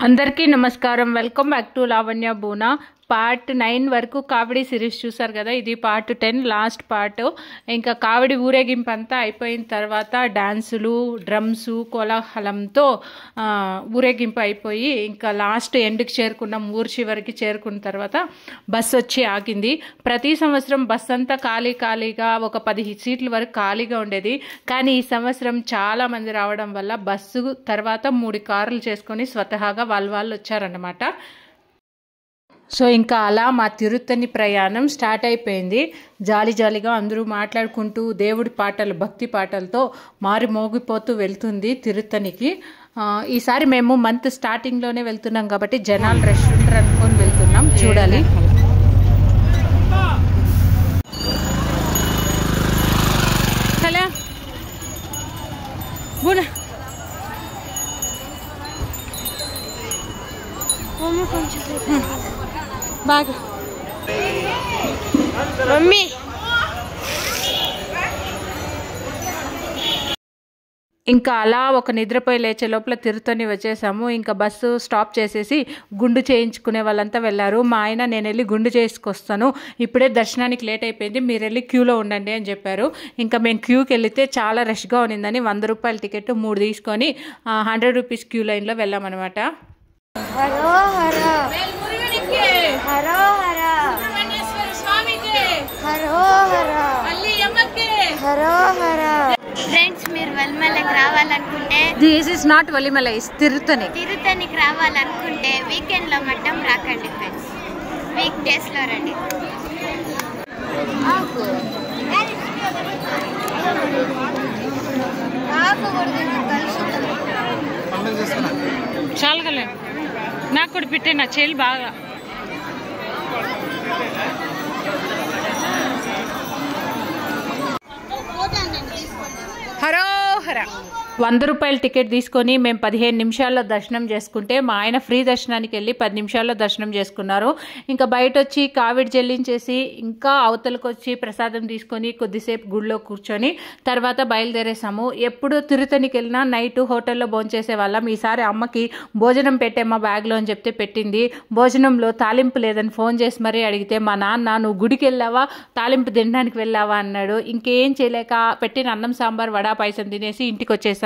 అందరికీ నమస్కారం. Welcome back to Lavanya బూనా. పార్ట్ 9 వరకు కావిడి సిరీస్ చూసారు కదా. ఇది పార్ట్ 10 లాస్ట్ పార్ట్. ఇంకా కావిడి ఊరేగింపు అంతా అయిపోయిన తర్వాత డాన్సులు, డ్రమ్స్, కోలాహలంతో ఊరేగింపు అయిపోయి ఇంకా లాస్ట్ ఎండ్కి చేరుకున్నాం. ఊరు చివరికి చేరుకున్న తర్వాత బస్సు వచ్చి ఆగింది. ప్రతి సంవత్సరం బస్సు అంతా ఖాళీగా ఒక 10 సీట్ల వరకు ఖాళీగా ఉండేది. కానీ ఈ సంవత్సరం చాలా మంది రావడం వల్ల బస్సు తర్వాత 3 కార్లు చేసుకొని స్వతహాగా వాళ్ళు వచ్చారన్నమాట. సో ఇంకా అలా మా తిరుత్తని ప్రయాణం స్టార్ట్ అయిపోయింది. జాలీగా అందరూ మాట్లాడుకుంటూ దేవుడి పాటలు, భక్తి పాటలతో మారి మోగిపోతూ వెళ్తుంది తిరుత్తనికి. ఈసారి మేము మంత్ స్టార్టింగ్లోనే వెళ్తున్నాం కాబట్టి జనాలు రష్ ఉంటారు అనుకొని వెళ్తున్నాం. చూడాలి. బాగా మమ్మీ ఇంకా అలా ఒక నిద్రపోయి లేచే లోపల తిరుత్తని వచ్చేసాము. ఇంకా బస్సు స్టాప్ చేసేసి గుండు చేయించుకునే వాళ్ళంతా వెళ్ళారు. మా ఆయన నేను వెళ్ళి గుండు చేసుకొస్తాను, ఇప్పుడే దర్శనానికి లేట్ అయిపోయింది, మీరు వెళ్ళి క్యూలో ఉండండి అని చెప్పారు. ఇంకా మేము క్యూకి వెళితే చాలా రష్గా ఉన్నిందని 100 రూపాయల టికెట్ 3 తీసుకొని 100 రూపీస్ క్యూ లైన్లో వెళ్ళామన్నమాట. ఫ్రెండ్స్, మీరు వలిమలకి రావాలనుకుంటే దిస్ ఇస్ నాట్ వలిమల, ఇస్ తిరుత్తనికి రావాలనుకుంటే వీకెండ్ లో మట్టం రాకండి ఫ్రెండ్స్, వీక్ డేస్ లో రండి. చాలా నాకు కూడా పెట్టే నా చెల్లి బాగా. హరోహర 100 రూపాయల టికెట్ తీసుకొని మేము 15 నిమిషాల్లో దర్శనం చేసుకుంటే మా ఆయన ఫ్రీ దర్శనానికి వెళ్ళి 10 నిమిషాల్లో దర్శనం చేసుకున్నారు. ఇంకా బయట వచ్చి కావిడి చెల్లించేసి ఇంకా అవతలకు వచ్చి ప్రసాదం తీసుకొని కొద్దిసేపు గుడిలో కూర్చొని తర్వాత బయలుదేరేసాము. ఎప్పుడు తిరుత్తనికి వెళ్ళినా నైట్ హోటల్లో భోంచేసే వాళ్ళం. ఈసారి అమ్మకి భోజనం పెట్టేమ్మా బ్యాగ్లో అని చెప్తే పెట్టింది. భోజనంలో తాలింపు లేదని ఫోన్ చేసి మరీ అడిగితే మా నాన్న నువ్వు గుడికి వెళ్ళావా, తాలింపు తినడానికి వెళ్ళావా అన్నాడు. ఇంకేం చేయలేక పెట్టిన అన్నం, సాంబార్, వడా, పాయసం తినేసి ఇంటికి వచ్చేసాం.